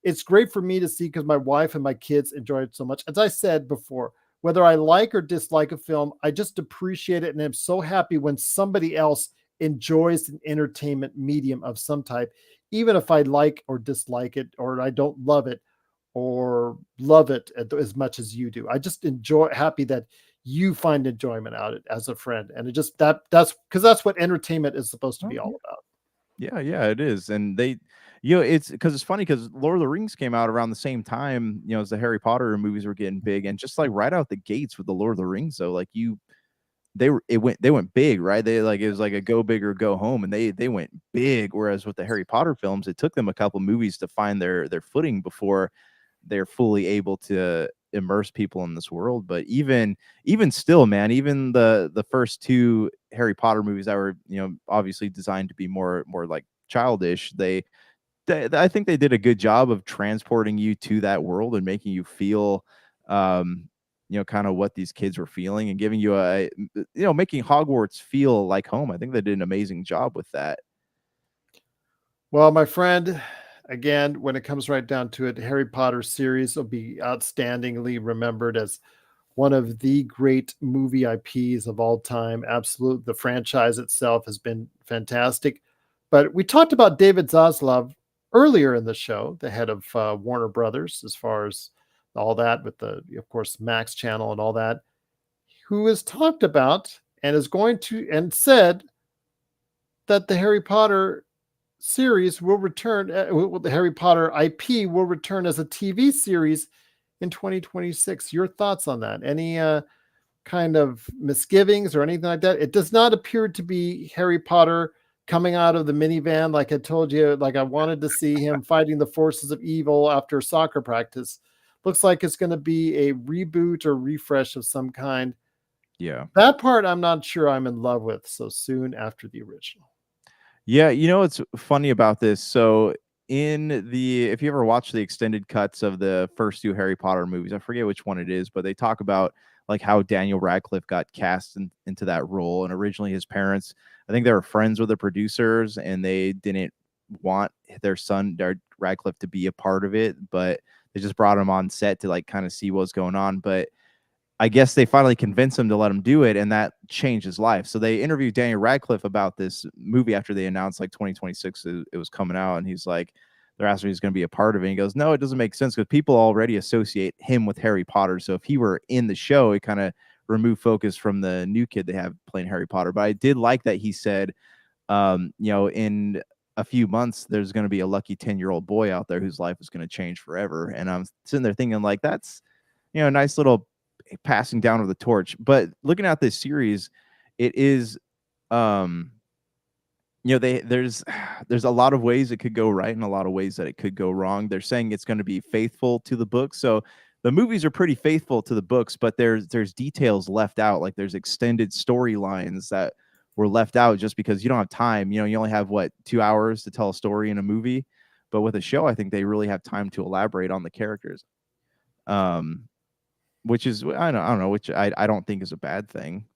It's great for me to see because my wife and my kids enjoy it so much. As I said before, whether I like or dislike a film, I just appreciate it. And I'm so happy when somebody else enjoys an entertainment medium of some type, even if I like or dislike it, or I don't love it or love it as much as you do. I just happy that you find enjoyment out of it as a friend. And it just, that's because that's what entertainment is supposed to Oh, be yeah. all about. Yeah, yeah, it is. And it's funny because Lord of the Rings came out around the same time, as the Harry Potter movies were getting big. And just like right out the gates with the Lord of the Rings, though, like they went big, right? It was like a go big or go home, and they went big. Whereas with the Harry Potter films, it took them a couple movies to find their footing before they're fully able to immerse people in this world. But even still, man, even the first two Harry Potter movies that were, obviously designed to be more like childish, I think they did a good job of transporting you to that world and making you feel kind of what these kids were feeling, and giving you making Hogwarts feel like home. I think they did an amazing job with that. Well, my friend, again, when it comes right down to it, Harry Potter series will be outstandingly remembered as one of the great movie IPs of all time. Absolute. The franchise itself has been fantastic. But we talked about David Zaslav earlier in the show, the head of Warner Brothers, as far as all that with of course, Max Channel and all that, who has talked about and is going to and said that the Harry Potter series will return, the Harry Potter IP will return as a TV series in 2026. Your thoughts on that? Any kind of misgivings or anything like that? It does not appear to be Harry Potter coming out of the minivan, like I told you, like I wanted to see him fighting the forces of evil after soccer practice. Looks like it's going to be a reboot or refresh of some kind. Yeah. That part I'm not sure I'm in love with so soon after the original. Yeah, you know what's funny about this? So if you ever watch the extended cuts of the first two Harry Potter movies, I forget which one it is, but they talk about like how Daniel Radcliffe got cast into that role. And originally his parents, I think they were friends with the producers and they didn't want their son Radcliffe to be a part of it, but they just brought him on set to like kind of see what's going on. But I guess they finally convinced him to let him do it, and that changed his life. So they interviewed Daniel Radcliffe about this movie after they announced like 2026 it was coming out, and he's like, they're asking if he's going to be a part of it. And he goes, no, it doesn't make sense because people already associate him with Harry Potter. So if he were in the show, it kind of removed focus from the new kid they have playing Harry Potter. But I did like that he said, in a few months, there's going to be a lucky 10-year-old boy out there whose life is going to change forever. And I'm sitting there thinking like, that's, a nice little passing down of the torch. But looking at this series, it is there's a lot of ways it could go right and a lot of ways that it could go wrong. They're saying it's going to be faithful to the book, so the movies are pretty faithful to the books, but there's details left out, like there's extended storylines that were left out just because you don't have time. You only have 2 hours to tell a story in a movie, but with a show I think they really have time to elaborate on the characters. Which is I don't know, which I don't think is a bad thing.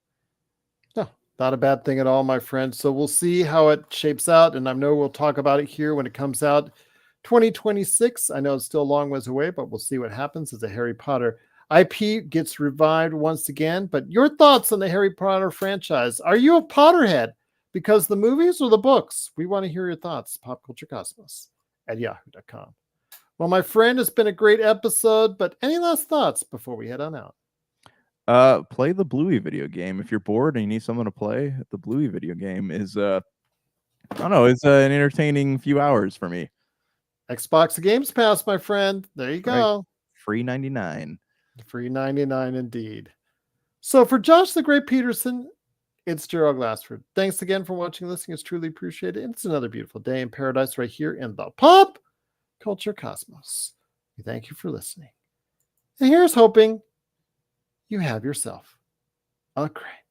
No, not a bad thing at all, my friend. So we'll see how it shapes out, and I know we'll talk about it here when it comes out 2026. I know it's still a long ways away, but we'll see what happens as the Harry Potter IP gets revived once again. But your thoughts on the Harry Potter franchise? Are you a Potterhead because the movies or the books? We want to hear your thoughts. popculturecosmos@yahoo.com. Well, my friend, it's been a great episode, but any last thoughts before we head on out? Play the Bluey video game. If you're bored and you need someone to play, the Bluey video game is I don't know, it's an entertaining few hours for me. Xbox Games Pass, my friend. There you go. Free 99. Free 99 indeed. So for Josh the Great Peterson, it's Gerald Glassford. Thanks again for watching and listening. It's truly appreciated. It's another beautiful day in paradise right here in the Pop Culture Cosmos. We thank you for listening. And here's hoping you have yourself a great